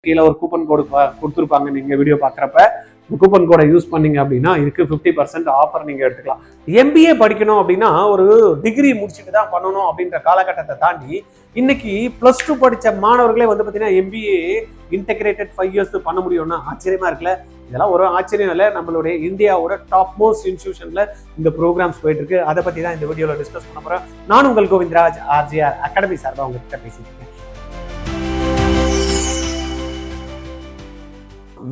கீழே ஒரு கூப்பன் கோடு கொடுத்துருப்பாங்க. நீங்கள் வீடியோ பார்க்குறப்ப கூப்பன் கோடை யூஸ் பண்ணீங்க அப்படின்னா இதுக்கு 50% ஆஃபர் நீங்கள் எடுத்துக்கலாம். எம்பிஏ படிக்கணும் அப்படின்னா ஒரு டிகிரி முடிச்சுட்டு தான் பண்ணணும் அப்படின்ற காலகட்டத்தை தாண்டி இன்னைக்கு +2 படித்த மாணவர்களே வந்து பார்த்தீங்கன்னா எம்பிஏ இன்டெகிரேட்டட் 5 இயர்ஸ் பண்ண முடியும்னா ஆச்சரியமா இருக்குல்ல. இதெல்லாம் ஒரு ஆச்சரியம் இல்லை. நம்மளுடைய இந்தியாவோட டாப் மோஸ்ட் இன்ஸ்டிடியூஷன்ல இந்த ப்ரோக்ராம்ஸ் போயிட்டு இருக்கு. அதை பற்றி தான் இந்த வீடியோவில் டிஸ்கஸ் பண்ண போகிறேன். நான் உங்கள் கோவிந்தராஜ், RGR அகாடமி சார்பாக உங்ககிட்ட பேசிட்டு இருக்கேன்.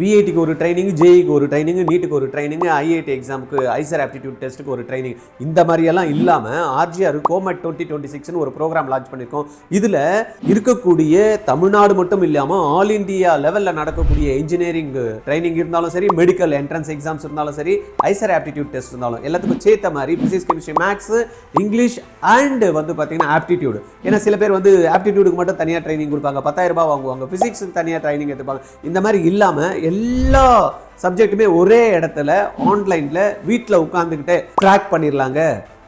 விஐடிக்கு ஒரு ட்ரைனிங், ஜேஇக்கு ஒரு ட்ரைனிங், நீட்டுக்கு ஒரு ட்ரைனிங், ஐஐடி எக்ஸாமுக்கு ஐசர் ஆப்டிடியூட் டெஸ்ட்டுக்கு ஒரு ட்ரைனிங், இந்த மாதிரியெல்லாம் இல்லாமல் RGR கோமெட் 2026ன்னு ஒரு ப்ரோக்ராம் லான்ச் பண்ணியிருக்கோம். இதில் இருக்கக்கூடிய தமிழ்நாடு மட்டும் இல்லாமல் ஆல் இண்டியா லெவலில் நடக்கக்கூடிய இன்ஜினியரிங் ட்ரைனிங் இருந்தாலும் சரி, மெடிக்கல் என்ட்ரன்ஸ் எக்ஸாம்ஸ் இருந்தாலும் சரி, ஐசர் ஆப்டிடியூட் டெஸ்ட் இருந்தாலும் எல்லாத்துக்கும் சேர்த்த மாதிரி physics, chemistry, maths, English and வந்து பார்த்தீங்கன்னா ஆப்டிடியூடு. ஏன்னா சில பேர் வந்து ஆப்டிடியூடுக்கு மட்டும் தனியாக ட்ரைனிங் கொடுப்பாங்க, 10,000 ரூபாய் வாங்குவாங்க, பிசிக்ஸுக்கு தனியாக ட்ரைனிங் எடுத்துப்பாங்க. இந்த மாதிரி இல்லாமல் எல்லா சப்ஜெக்ட்டுமே ஒரே இடத்துல ஆன்லைன்ல வீட்டில் உட்காந்துக்கிட்டே ட்ராக் பண்ணிடலாங்க.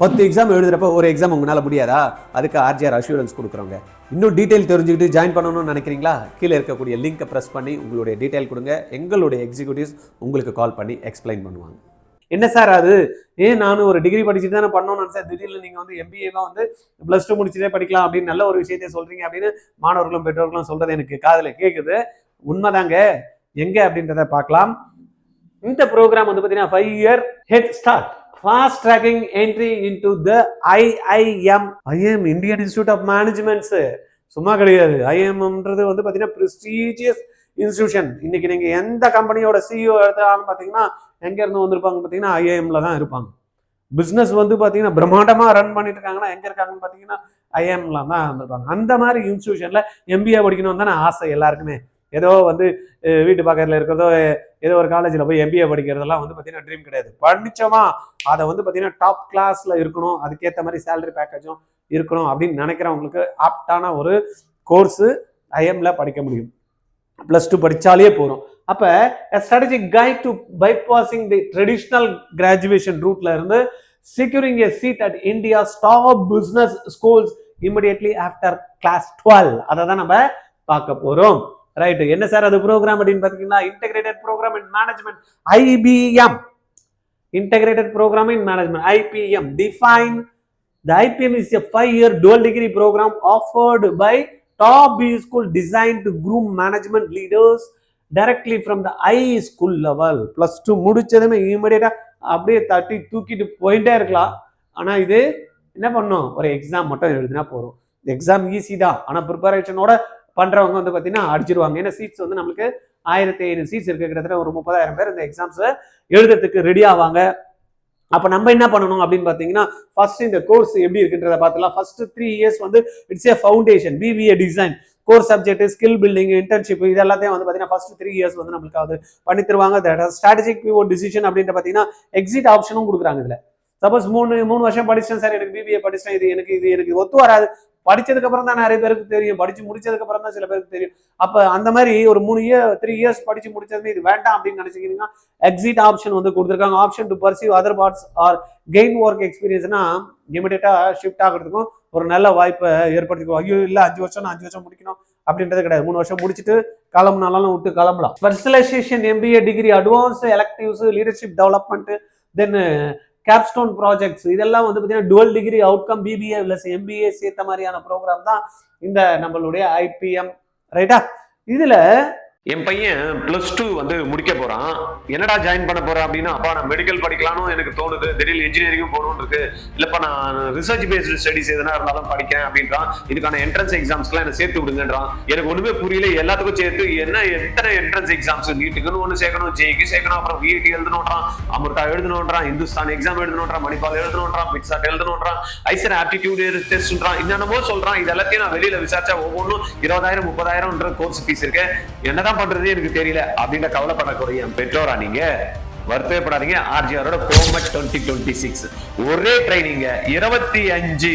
10 எக்ஸாம் எழுதுறப்ப ஒரு எக்ஸாம் உங்களால் முடியாதா? அதுக்கு RGR அஷூரன்ஸ் கொடுக்குறோங்க. இன்னும் டீட்டெயில் தெரிஞ்சுக்கிட்டு ஜாயின் பண்ணணும்னு நினைக்கிறீங்களா? கீழே இருக்கக்கூடிய லிங்கை ப்ரெஸ் பண்ணி உங்களுடைய டீட்டெயில் கொடுங்க. எங்களுடைய எக்ஸிக்யூட்டிவ்ஸ் உங்களுக்கு கால் பண்ணி எக்ஸ்பிளைன் பண்ணுவாங்க. என்ன சார் அது? நானும் ஒரு டிகிரி படிச்சுட்டு தானே பண்ணணும்னு நினைச்சேன், திடீர்னு நீங்கள் வந்து எம்பிஏலாம் வந்து +2 முடிச்சுட்டே படிக்கலாம் அப்படின்னு நல்ல ஒரு விஷயத்தை சொல்றீங்க அப்படின்னு மாணவர்களும் பெற்றோர்களும் சொல்றது எனக்கு காதில் கேட்குது. உண்மைதாங்க. எங்க அப்படின்றத பார்க்கலாம். இந்த ப்ரோக்ராம் வந்து பார்த்தீங்கன்னா 5 year head start fast tracking entry into the IIM Indian institute of managements. சும்மா கிடையாது. IIMன்றது வந்து பார்த்தீங்கன்னா ப்ரெஸ்டீஜியஸ் இன்ஸ்டிடியூஷன். இன்னைக்கு நீங்க எந்த கம்பெனியோட CEO எடுத்தாலும் பார்த்தீங்கன்னா எங்க இருந்து வந்திருப்பாங்க பார்த்தீங்கன்னா IIMல தான் இருப்பாங்க. பிஸ்னஸ் வந்து பார்த்தீங்கன்னா பிரம்மாண்டமா ரன் பண்ணிட்டு இருக்காங்கன்னா எங்க இருக்காங்கன்னு பார்த்தீங்கன்னா IIMல தான் வந்திருப்பாங்க. அந்த மாதிரி இன்ஸ்டிடியூஷன்ல MBA படிக்கணும்னு தானே ஆசை எல்லாருக்குமே. ஏதோ வந்து வீட்டு பக்கத்தில் இருக்கிறதோ ஏதோ ஒரு காலேஜில் போய் MBA படிக்கிறதெல்லாம் வந்து பார்த்தீங்கன்னா ட்ரீம் கிடையாது. படித்தோமா அதை வந்து பார்த்தீங்கன்னா டாப் கிளாஸில் இருக்கணும், அதுக்கேற்ற மாதிரி சேலரி பேக்கேஜும் இருக்கணும் அப்படின்னு நினைக்கிறவங்களுக்கு ஆப்டான ஒரு கோர்ஸு IIMல படிக்க முடியும். +2 படித்தாலே போகிறோம். அப்போ strategic guide to bypassing the traditional graduation ரூட்ல இருந்து securing a seat at India's top business schools immediately after class 12 அதை தான் நம்ம பார்க்க போகிறோம். ரைட். என்ன சார் அது ப்ரோக்ராம் அப்படின்னு பார்த்தீங்கன்னா integrated program in management, IBM. Integrated program in management, IPM. Define the IPM is a 5-year dual degree program offered by top B school designed to groom management leaders directly from the high school level. +2 முடிச்சதுமே இமிடியேட்டா அப்படியே தட்டி தூக்கிட்டு போயிட்டே இருக்கலாம். ஆனா இது என்ன பண்ணும்? ஒரு எக்ஸாம் மட்டும் எழுதினா போதும். எக்ஸாம் ஈஸி தான், ஆனா ப்ரிப்பரேஷனோட பண்றவங்க வந்து பார்த்தீங்கன்னா அடிச்சிருவாங்க. ஏன்னா சீட்ஸ் வந்து நம்மளுக்கு 1500 சீட்ஸ் இருக்கு. கிட்டத்தட்ட ஒரு 30,000 பேர் இந்த எக்ஸாம்ஸை எழுதுறதுக்கு ரெடி ஆவாங்க. அப்போ நம்ம என்ன பண்ணணும் அப்படின்னு பார்த்தீங்கன்னா ஃபர்ஸ்ட் இந்த கோர்ஸ் எப்படி இருக்குன்றத பார்த்துலாம். ஃபர்ஸ்ட் 3 இயர்ஸ் வந்து it's A foundation, BBA design, core subject, skill building, internship, இது எல்லாத்தையும் வந்து பார்த்தீங்கன்னா ஃபர்ஸ்ட் 3 இயர்ஸ் வந்து நம்மளுக்கு அது பண்ணி தருவாங்க. ஸ்ட்ராட்டஜிக் பிவோட் டிசிஷன் அப்படின்ற பார்த்தீங்கன்னா எக்ஸிட் ஆப்ஷனும் கொடுக்குறாங்க. இதில் சப்போஸ் 3 வருஷம் படிச்சிட்டேன் சார், எனக்கு BBA படிச்சிட்டேன், இது எனக்கு ஒத்து வராது. படிச்சதுக்கு அப்புறம் தான் நிறைய பேருக்கு தெரியும், படிச்சு முடிச்சதுக்கு அப்புறம் தான் சில பேருக்கு தெரியும். அப்ப அந்த மாதிரி ஒரு 3 இயர்ஸ் படிச்சு முடிச்சதுமே இது வேண்டாம் அப்படின்னு நினைச்சீங்கன்னா எக்ஸிட் ஆப்ஷன் வந்து கொடுத்துருக்காங்க. Option to pursue other paths or gain work எக்ஸ்பீரியன்ஸ்னா இமிடியேட்டா ஷிஃப்ட் ஆகிறதுக்கும் ஒரு நல்ல வாய்ப்பை ஏற்படுத்திக்குவோம். ஐயோ இல்ல 5 வருஷம் முடிக்கணும் அப்படின்றது கிடையாது. 3 வருஷம் முடிச்சுட்டு கிளம்புனாலும் விட்டு கிளம்பலாம். Specialisation, MBA degree, advanced electives, leadership development, then capstone projects, இதெல்லாம் வந்து பார்த்தீங்கன்னா dual degree outcome BBA + MBA சேர்த்த மாதிரியான ப்ரோக்ராம் தான் இந்த நம்மளுடைய IPM. ரைட்டா? இதுல என் பையன் +2 வந்து முடிக்க போறான். என்னடா ஜாயின் பண்ண போறேன் அப்படின்னா, அப்பா நான் மெடிக்கல் படிக்கலாம்னு எனக்கு தோணுது, திடீர்னு இன்ஜினியரிங்கும் போகணும்னு இருக்கு, இல்லப்பா நான் ரிசர்ச் பேஸ்டு ஸ்டடிஸ் எதனா இருந்தாலும் படிக்கிறேன் அப்படின்றான். இதுக்கான என்ட்ரன்ஸ் எக்ஸாம்ஸ்லாம் என்ன சேர்த்து விடுங்கன்றான். எனக்கு ஒண்ணுமே புரியல. எல்லாத்துக்கும் சேர்த்து எத்தனை என்ட்ரன்ஸ் எக்ஸாம்ஸ், நீட்டுக்குன்னு ஒன்று சேர்க்கணும், ஜேஇக்கு சேர்க்கணும், அப்புறம் VIT எழுதணுன்றான், அமிர்தா எழுதணுன்றான், இந்துஸ்தான் எக்ஸாம் எழுதணுன்றான், மணிபால் எழுதணுன்றான், மிட்சாட் எழுதணுன்றான், ஐசர் ஆப்டிடியூட் டெஸ்ட்ன்றான், என்னென்னமோ சொல்றான். இது எல்லாத்தையும் நான் வெளியில விசாரிச்சா ஒவ்வொன்றும் 20,000 30,000 கோர்ஸ் ஃபீஸ் இருக்கு. என்னதான் பண்றது எனக்கு தெரியல அப்படின்ற கவலைப்படக்கூடிய பெற்றோரா நீங்க? வருத்தப்படாதீங்க. RGRோட கோமெட் 2026 ஒரே ட்ரைனிங் 25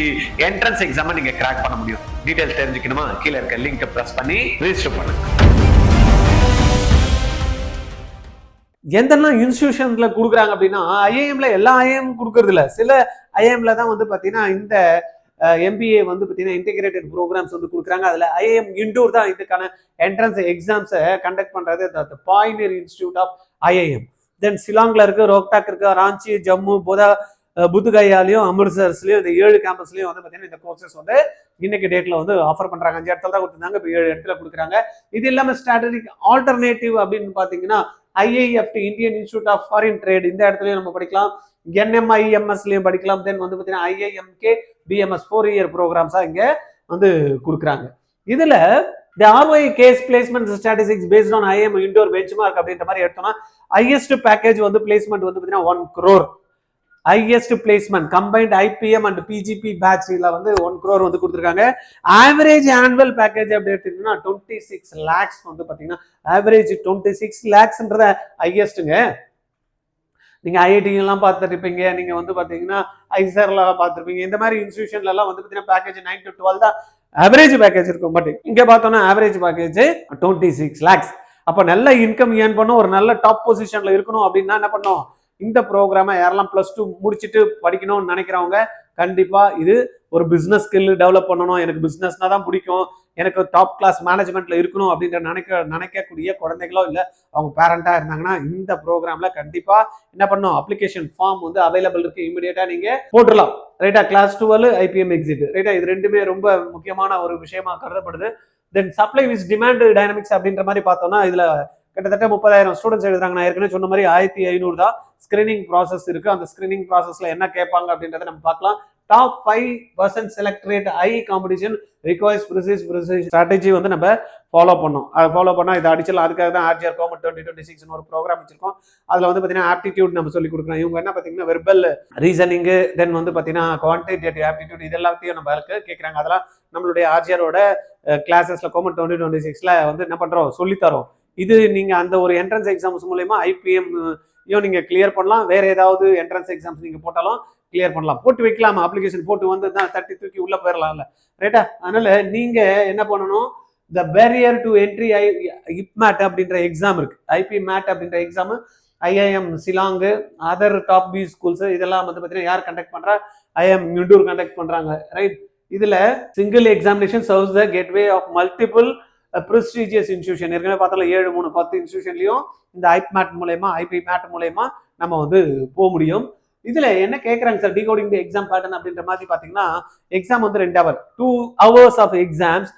என்ட்ரன்ஸ் எக்ஸாம் நீங்க கிராக் பண்ண முடியும். டீடைல்ஸ் தெரிஞ்சுக்கணுமா? கீழே இருக்க லிங்க் பிரஸ் பண்ணி ரெஜிஸ்டர் பண்ணுங்க. எந்தெல்லாம் இன்ஸ்டிடியூஷன்ல கொடுக்குறாங்க அப்படின்னா IIMல எல்லா IIM கொடுக்கறது இல்ல. சில IIMல தான் வந்து பாத்தீங்கன்னா இந்த MBA வந்து பார்த்தீங்கன்னா இன்டெகிரேட்டட் ப்ரோக்ராம்ஸ் வந்து கொடுக்குறாங்க. அதில் IIM இண்டோர் தான் இதுக்கான என்ட்ரன்ஸ் எக்ஸாம்ஸை கண்டக்ட் பண்ணுறது பாயினியர் இன்ஸ்டியூட் ஆஃப் IIM. தென் ஷிலாங்கில் இருக்குது, ரோக்டாக் இருக்குது, ராஞ்சி, ஜம்மு, புத்கயாலையும் அமிர்தசர்ஸ்லையும் இந்த 7 கேம்பஸ்லையும் வந்து பார்த்தீங்கன்னா இந்த கோர்சஸ் வந்து இன்னைக்கு டேட்டில் வந்து ஆஃபர் பண்ணுறாங்க. 5 இடத்துல தான் கொடுத்துருந்தாங்க, இப்போ 7 இடத்துல கொடுக்குறாங்க. இது இல்லாமல் ஸ்ட்ராட்டஜிக் ஆல்டர்னேட்டிவ் அப்படின்னு பார்த்தீங்கன்னா IIFT Indian institute of foreign trade, இந்த இடத்துலையும் நம்ம படிக்கலாம். NMIMSலையும் படிக்கலாம். தென் வந்து பார்த்தீங்கன்னா IIMK BMS 4 இயர் ப்ரோக்ராம்ஸாக இங்கே வந்து கொடுக்குறாங்க. இதில் the ROI case placement statistics based on IIM indoor benchmark அப்படின்ற மாதிரி எடுத்தோம்னா highest package வந்து placement வந்து பார்த்தீங்கன்னா 1 crore. highest placement combined IPM and PGP batch ல வந்து 1 crore வந்து கொடுத்துருக்காங்க. ஆவரேஜ் ஆனுவல் பேக்கேஜ் அப்படி எடுத்தீங்கன்னா 26 lakhs வந்து பார்த்தீங்கன்னா ஆவரேஜ் 26 lakhsன்றத ஹையஸ்ட்டுங்க. நீங்க IIT-எல்லாம் பார்த்துருப்பீங்க, நீங்க வந்து பார்த்தீங்கன்னா ஐசர்லாம் பார்த்துருப்பீங்க. இந்த மாதிரி இன்ஸ்டியூஷன்லாம் வந்து பார்த்தீங்கன்னா பேக்கேஜ் 9 to 12 தான் ஆவரேஜ் பேக்கேஜ் இருக்கும். பட் இங்கே பார்த்தோம்னா ஆவரேஜ் பேக்கேஜ் 26 lakhs. அப்போ நல்ல இன்கம் ஏர்ன் பண்ணும், ஒரு நல்ல டாப் பொசிஷன்ல இருக்கணும் அப்படின்னா என்ன பண்ணும், இந்த ப்ரோக்ராமை யாரெல்லாம் +2 முடிச்சுட்டு படிக்கணும்னு நினைக்கிறவங்க கண்டிப்பா இது ஒரு பிசினஸ் ஸ்கில் டெவலப் பண்ணணும், எனக்கு பிசினஸ்னா தான் பிடிக்கும், எனக்கு டாப் கிளாஸ் மேனேஜ்மெண்ட்ல இருக்கணும் அப்படின்ற நினைக்கக்கூடிய குழந்தைகளோ இல்லை அவங்க பேரண்டா இருந்தாங்கன்னா இந்த ப்ரோக்ராம்ல கண்டிப்பா என்ன பண்ணும், அப்ளிகேஷன் ஃபார்ம் வந்து அவைலபிள் இருக்கு, இமிடியேட்டா நீங்க போட்டுடலாம். ரைட்டா, கிளாஸ் 12 IPM எக்ஸிட். ரைட்டா, இது ரெண்டுமே ரொம்ப முக்கியமான ஒரு விஷயமா கருதப்படுது. தென் சப்ளை வித் டிமாண்ட் டைனமிக்ஸ் அப்படின்ற மாதிரி பார்த்தோம்னா இதுல கிட்டத்தட்ட 30,000 ஸ்டூடெண்ட்ஸ் எழுதுறாங்க. நான் ஏற்கனவே சொன்ன மாதிரி 1500 தான் ஸ்கிரீனிங் ப்ராசஸ் இருக்கு. அந்த ஸ்கிரீனிங் ப்ராசஸ்ல என்ன கேட்பாங்க அப்படின்றத நம்ம பார்க்கலாம். Top 5% select rate, high competition, requires precise strategy வந்து நம்ம ஃபாலோ பண்ணோம். அதை ஃபாலோ பண்ணால் இதை அடிச்சலாம். அதுக்காக தான் RGR Comet 2026 ஒரு ப்ரோக்ராம் வச்சிருக்கோம். அதில் வந்து பார்த்தீங்கன்னா ஆப்டிடியூட் நம்ம சொல்லி கொடுக்குறோம். இவங்க என்ன பார்த்தீங்கன்னா வெர்பல் ரீசனிங்கு, தென் வந்து பார்த்தீங்கன்னா குவான்டிடேட்டிவ் ஆப்டிடியூட், இது எல்லாத்தையும் நம்ம கேட்குறாங்க. அதெல்லாம் நம்மளுடைய RGR-ஓட கிளாஸஸ்ல Comet 2026ல வந்து என்ன பண்ணுறோம், சொல்லித்தரோம். இது நீங்க அந்த ஒரு என்ட்ரன்ஸ் எக்ஸாம்ஸ் மூலமா IPM நீங்க கிளியர் பண்ணலாம். வேற ஏதாவது என்ட்ரன்ஸ் எக்ஸாம்ஸ் நீங்க போட்டாலும் கிளியர் பண்ணலாம். போட்டு வைக்கலாம், அப்ளிகேஷன் போட்டு வந்து தான் தட்டி தூக்கி உள்ள போயிடலாம்ல. ரைட்டா, அதனால நீங்க என்ன பண்ணணும், the barrier to entry IPMAT அப்படின்ற எக்ஸாம் இருக்கு. IPMAT அப்படின்ற exam IIM Shillong, other top B schools இதெல்லாம் வந்து பார்த்தீங்கன்னா யார் கண்டக்ட் பண்றா, IIM இண்டூர் கண்டக்ட் பண்றாங்க. ரைட், இதுல single examination serves the gateway of multiple prestigious institution. ஏற்கனவே பார்த்தாலும் 7, 3, 10 இன்ஸ்டியூஷன்லையும் இந்த IPMAT மூலயமா நம்ம வந்து போக முடியும். இதுல என்ன கேட்கறாங்க sir, decoding the exam pattern அப்படின்ற மாதிரி பாத்தீங்கன்னா எக்ஸாம் வந்து 2 hour 2 hours of exams.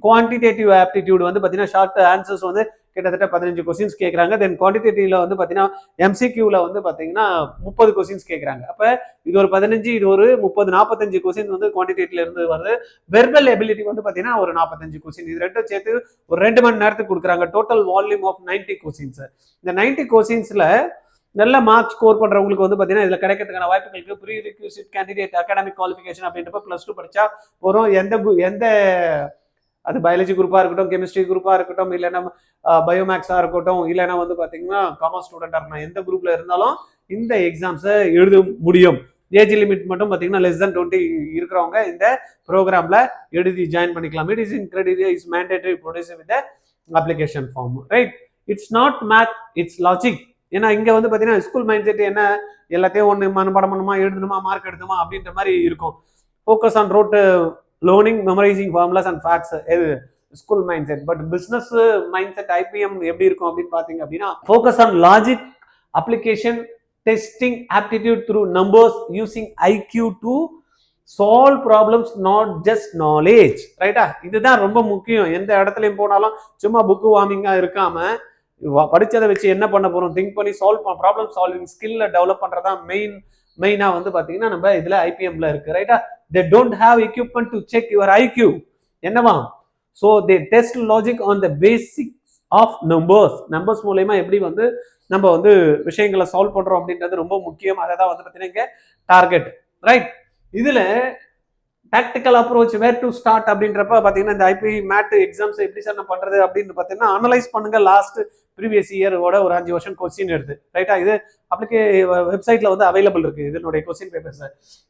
Quantitative aptitude வந்து பாத்தீங்கன்னா ஷார்ட் ஆன்சர்ஸ் வந்து கிட்டத்தட்ட 15 கொஸ்டின்ஸ் கேட்கறாங்க. தென் குவான்டிடேட்டிவ்ல வந்து பாத்தீங்கன்னா MCQல வந்து பாத்தீங்கன்னா 30 கொஸ்டின்ஸ் கேட்கறாங்க. அப்ப இது ஒரு 15, இது ஒரு 30, 45 கொஸ்டின் வந்து குவான்டிடேட்டிவ்ல இருந்து வருது. வெர்பல் எபிலிட்டி வந்து பாத்தீங்கன்னா ஒரு 45 கொஸ்டின். இது ரெண்டும் சேர்த்து ஒரு 2 மணி நேரத்துக்கு கொடுக்குறாங்க. Total volume of 90 questions. இந்த 90 கொஸ்டின்ஸ்ல நல்ல மார்க் ஸ்கோர் பண்றவங்களுக்கு வந்து பாத்தீங்கன்னா இதுல கிடைக்கிறதுக்கான வாய்ப்புகளுக்கு pre requisite candidate academic qualification அப்படின்றப்ப +2 படிச்சா போறோம். எந்த அது பயாலஜி குரூப்பா இருக்கட்டும், கெமிஸ்ட்ரி குரூப்பா இருக்கட்டும், இல்லைன்னா பயோமேக்ஸா இருக்கட்டும், இல்லைன்னா வந்து பாத்தீங்கன்னா காமர்ஸ் ஸ்டூடெண்டா இருக்கணும், எந்த குரூப்ல இருந்தாலும் இந்த எக்ஸாம்ஸை எழுத முடியும். ஏஜ் லிமிட் மட்டும் பாத்தீங்கன்னா <20 இருக்கிறவங்க இந்த ப்ரோக்ராம்ல எழுதி ஜாயின் பண்ணிக்கலாம். It is incredible, is mandatory produce with application form. Right, it's not math, it's logic. ஏன்னா இங்க வந்து பாத்தீங்கன்னா ஸ்கூல் மைண்ட் செட் என்ன, எல்லாத்தையும் ஒன்று மனப்பாடம் பண்ணுமா, எழுதணுமா, மார்க் எடுத்துமா அப்படின்ற மாதிரி இருக்கும். Focus on rote learning, memorising formulas and facts, இது school mindset. But business mindset IPM எப்படி இருக்கும் அப்படின்னு பாத்தீங்க அப்படின்னா focus on logic, application, testing, aptitude through numbers, using IQ to solve problems, not just knowledge. ரைட்டா, இதுதான் ரொம்ப முக்கியம். எந்த இடத்துலையும் போனாலும் சும்மா புக்கு வார்மிங்கா இருக்காம படிச்சதை வச்சு என்ன பண்ண போறோம், திங்க் பண்ணி ப்ராப்ளம் சால்விங் ஸ்கில்ல டெவலப் பண்றதா மெயினா வந்து பாத்தீங்கன்னா நம்ம இதுல IPMல இருக்கு. ரைட்டா, they don't have equipment to check your IQ. என்னவா, so they test logic on the basics of numbers மூலமா எப்படி வந்து நம்ம வந்து விஷயங்களை சால்வ் பண்றோம் அப்படின்றது ரொம்ப முக்கியம். அதை தான் வந்து பாத்தீங்கன்னா இங்க டார்கெட். ரைட், இதுல tactical approach, where to start அப்படின்றப்ப பாத்தீங்கன்னா இந்த IPMAT எக்ஸாம்ஸ் எப்படி சார் நான் பண்றது அப்படின்னு பாத்தீங்கன்னா அனலைஸ் பண்ணுங்க. லாஸ்ட் ப்ரீவியஸ் இயரோட ஒரு 5 வருஷம் கொஸ்டின் எடுத்து. ரைட்டா, இது அப்படியே வெப்சைட்ல வந்து அவைலபிள் இருக்கு இதனுடைய question papers.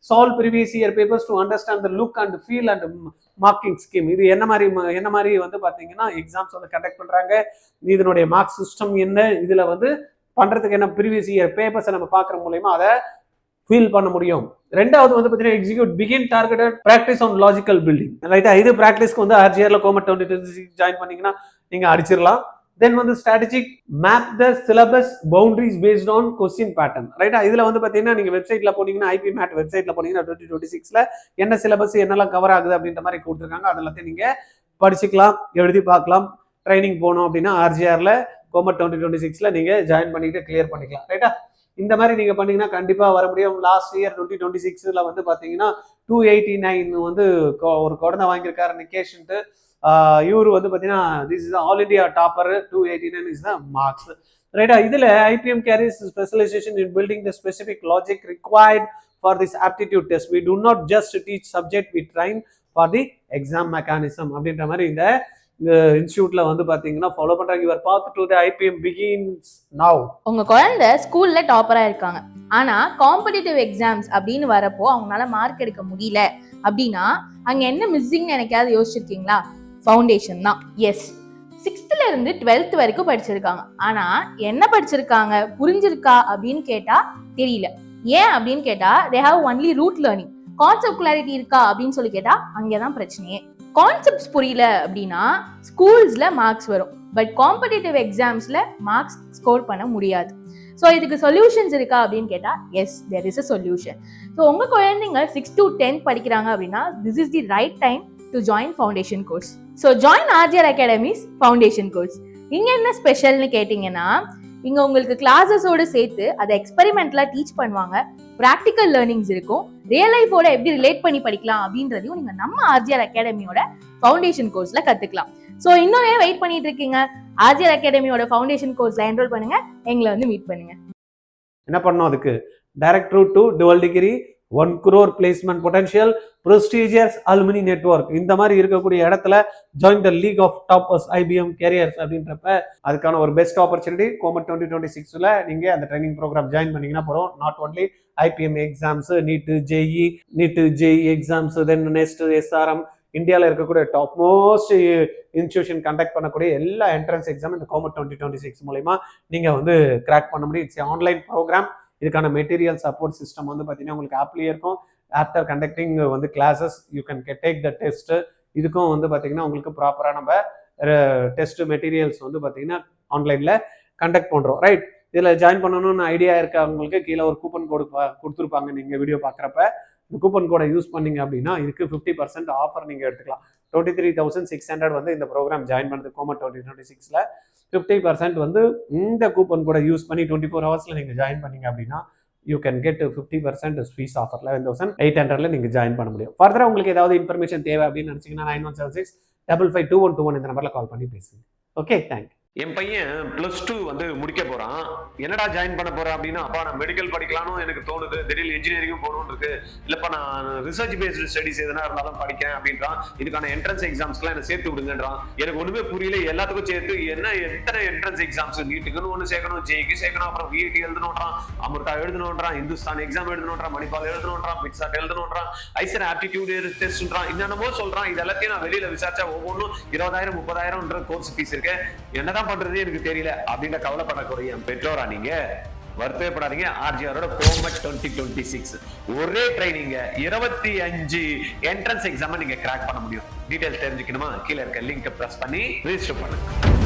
Solve previous year papers to understand the look and feel and marking scheme. இது என்ன மாதிரி வந்து பாத்தீங்கன்னா எக்ஸாம்ஸ் வந்து கண்டக்ட் பண்றாங்க, இதனுடைய மார்க் சிஸ்டம் என்ன, இதுல வந்து பண்றதுக்கு என்ன ப்ரீவியஸ் இயர் பேப்பர்ஸ் நம்ம பாக்குற மூலயமா அதை ஃபீல் பண்ண முடியும். ரெண்டாவது வந்து பார்த்தீங்கன்னா execute begin targeted practice on logical building. ரைட்டா, இது பிராக்டிஸ்க்கு வந்து ஆர்ஜிஆர்ல கோமட் 2026 ஜாயின் பண்ணீங்கன்னா நீங்க அடிச்சிடலாம். தென் வந்து strategic map the syllabus boundaries based on question pattern. ரைட்டா, இதுல வந்து பாத்தீங்கன்னா நீங்க வெப்சைட்ல போனீங்கன்னா ஐபி மேட் வெப்சைட்ல போனீங்கன்னா 2026ல என்ன சிலபஸ் என்னெல்லாம் கவர் ஆகுது அப்படின்ற மாதிரி கொடுத்துருக்காங்க. அதெல்லாத்தையும் நீங்க படிச்சுக்கலாம், எழுதி பார்க்கலாம். ட்ரைனிங் போகணும் அப்படின்னா ஆர்ஜிஆர்ல கோமட் 2026ல நீங்க ஜாயின் பண்ணிட்டு கிளியர் பண்ணிக்கலாம். ரைட்டா, இந்த மாதிரி நீங்க பண்ணீங்கன்னா கண்டிப்பா வர முடியும். லாஸ்ட் இயர் 2026ல வந்து பாத்தீங்கன்னா 289 வந்து ஒரு குழந்தை வாங்கியிருக்காரு நிகேஷ்ன்ட்டு. இவரு வந்து பாத்தீங்கன்னா this is all India topper. 289 is the marks. ரைட்டா, இதுல IBM carries specialization in building the specific logic required for this aptitude test. We do not just teach subject, we train for the exam mechanism அப்படின்ற மாதிரி இந்த இன்ஸ்டிடியூட்ல வந்து பாத்தீங்கன்னா follow பண்றாங்க. Your path to the IBM begins now. உங்க குழந்தை ஸ்கூல்ல டாப்பரா இருக்காங்க, ஆனா காம்படிட்டிவ் எக்ஸாம்ஸ் அப்படின்னு வரப்போ அவங்களால மார்க் எடுக்க முடியல அப்படின்னா அங்க என்ன மிஸ்ஸிங் எனக்காவது யோசிச்சிருக்கீங்களா? ஃபவுண்டேஷன் தான். எஸ், 6th இருந்து 12th வரைக்கும் படிச்சிருக்காங்க, ஆனா என்ன படிச்சிருக்காங்க, புரிஞ்சிருக்கா அப்படின்னு கேட்டா தெரியல. ஏன் அப்படின்னு கேட்டா they have only root learning. Concept clarity இருக்கா அப்படின்னு சொல்லி கேட்டா அங்கேதான் பிரச்சனையே. கான்செப்ட்ஸ் புரியல அப்படின்னா ஸ்கூல்ஸ்ல மார்க்ஸ் வரும், பட் காம்படிட்டிவ் எக்ஸாம்ஸ்ல மார்க்ஸ் ஸ்கோர் பண்ண முடியாது. ஸோ இதுக்கு சொல்யூஷன்ஸ் இருக்கா அப்படின்னு கேட்டா yes, there is a solution. So உங்க குழந்தைங்க 6th to 10th படிக்கிறாங்க அப்படின்னா this is the right time to join foundation course. So join RGR academy's foundation course. இங்க என்ன ஸ்பெஷல்னு கேட்டீங்கன்னா இங்க உங்களுக்கு கிளாஸஸோடு சேர்த்து அதை எக்ஸ்பெரிமெண்ட்ல டீச் பண்ணுவாங்க, ப்ராக்டிக்கல் லேர்னிங்ஸ் இருக்கும், ரியல் லைஃபோட எப்படி ரிலேட் பண்ணி படிக்கலாம் அப்படின்றதையும் நீங்க நம்ம ஆர்ஜிஆர் அகாடமியோட ஃபவுண்டேஷன் கோர்ஸ்ல கத்துக்கலாம். ஸோ இன்னும் ஏன் வெயிட் பண்ணிட்டு இருக்கீங்க? ஆர்ஜிஆர் அகாடமியோட ஃபவுண்டேஷன் கோர்ஸ்ல என்ரோல் பண்ணுங்க, எங்களை வந்து மீட் பண்ணுங்க. என்ன பண்ணணும்? அதுக்கு direct route to dual degree, 1 crore placement potential, prestigious alumni network, இந்த மாதிரி இருக்கக்கூடிய இடத்துல join the league of toppers IBM careers அப்படின்றப்ப அதுக்கான ஒரு பெஸ்ட் ஆப்பர்ச்சுனிட்டி கோமட் 2026ல நீங்க அந்த ட்ரைனிங் ப்ரோக்ராம் ஜாயின் பண்ணீங்கன்னா போறோம். Not only IBM exams, NEET JEE exams, then next SRM, இந்தியாவில் இருக்கக்கூடிய டாப் மோஸ்ட் இன்ஸ்டிடியூஷன் கண்டக்ட் பண்ணக்கூடிய எல்லா என்ட்ரன்ஸ் எக்ஸாம் இந்த கோமட் 2026 மூலமா நீங்க வந்து கிராக் பண்ண முடியும். It's online program. இதுக்கான மெட்டீரியல் சப்போர்ட் சிஸ்டம் வந்து பார்த்தீங்கன்னா உங்களுக்கு ஆப்லேயே இருக்கும். ஆஃப்டர் கண்டக்டிங் வந்து classes you can take the test. இதுக்கும் வந்து பார்த்தீங்கன்னா உங்களுக்கு ப்ராப்பராக நம்ம டெஸ்ட் மெட்டீரியல்ஸ் வந்து பார்த்தீங்கன்னா ஆன்லைனில் கண்டக்ட் பண்ணுறோம். ரைட், இதில் ஜாயின் பண்ணணும்னு ஐடியா இருக்கவங்களுக்கு கீழே ஒரு கூப்பன் கோடு கொடுத்துருப்பாங்க. நீங்கள் வீடியோ பார்க்குறப்ப இந்த கூப்பன் கோடை யூஸ் பண்ணீங்க அப்படின்னா இதுக்கு 50% ஆஃபர் நீங்கள் எடுத்துக்கலாம். 23,600 வந்து இந்த ப்ரோக்ராம் ஜாயின் பண்ணுறது கோமட் 2026ல 50% வந்து இந்த கூப்பன் கோடை யூஸ் பண்ணி 24 ஹவர்ஸில் நீங்கள் ஜாயின் பண்ணீங்க அப்படின்னா you can get 50% fee offer 11,800ல நீங்கள் ஜாயின் பண்ண முடியும். ஃபர்தராக உங்களுக்கு ஏதாவது இன்ஃபர்மேஷன் தேவை அப்படின்னு நினச்சிங்கன்னா 9176552121 இந்த நம்பரில் கால் பண்ணி பேசுங்க. Okay, thank you. என் பையன் +2 வந்து முடிக்க போறான். என்னடா ஜாயின் பண்ண போறேன் அப்படின்னா, அப்பா நான் மெடிக்கல் படிக்கலாம்னு எனக்கு தோணுது, திடீர்னு இன்ஜினியரிங் போகணும்னு இருக்கு, இல்லப்பா நான் ரிசர்ச் பேஸ்டு ஸ்டடிஸ் எதனா இருந்தாலும் படிக்கிறேன் அப்படின்றான். இதுக்கான என்ட்ரன்ஸ் எக்ஸாம்ஸ்க்குலாம் என்ன சேர்த்து விடுங்கன்றான். எனக்கு ஒண்ணுமே புரியல. எல்லாத்துக்கும் சேர்த்து என்ன எத்தனை என்ட்ரன்ஸ் எக்ஸாம்ஸ், நீட்டுக்குன்னு ஒன்று சேர்க்கணும், ஜேஇக்கு சேர்க்கணும், அப்புறம் விஐடி எழுதணுன்றான், அமிர்தா எழுதணுன்றான், இந்துஸ்தான் எக்ஸாம் எழுதணுன்றான், மணிப்பால் எழுதணுன்றான், பிட்சாட் எழுதணுன்றான், ஐசர் ஆப்டிடியூட் டெஸ்ட்ன்றான், என்னென்னமோ சொல்றான். இது எல்லாத்தையும் நான் வெளியில விசாரிச்சா ஒவ்வொன்றும் 20,000 30,000 கோர்ஸ் ஃபீஸ் இருக்கு. என்னதான் பண்றது எனக்கு தெரியல அப்படின்னு கவலைப்படக்கூடிய என் பெற்றோரா நீங்க வருத்தப்படாதீங்க. ஆர்ஜிஆரோட கோமட் 2026 ஒரே ட்ரைனிங் 25 என்ட்ரன்ஸ் எக்ஸாம் நீங்க கிராக் பண்ண முடியும். டீடைல்ஸ் தெரிஞ்சுக்கணுமா? கீழே இருக்க லிங்க் பிரஸ் பண்ணி ரெஜிஸ்டர் பண்ணுங்க.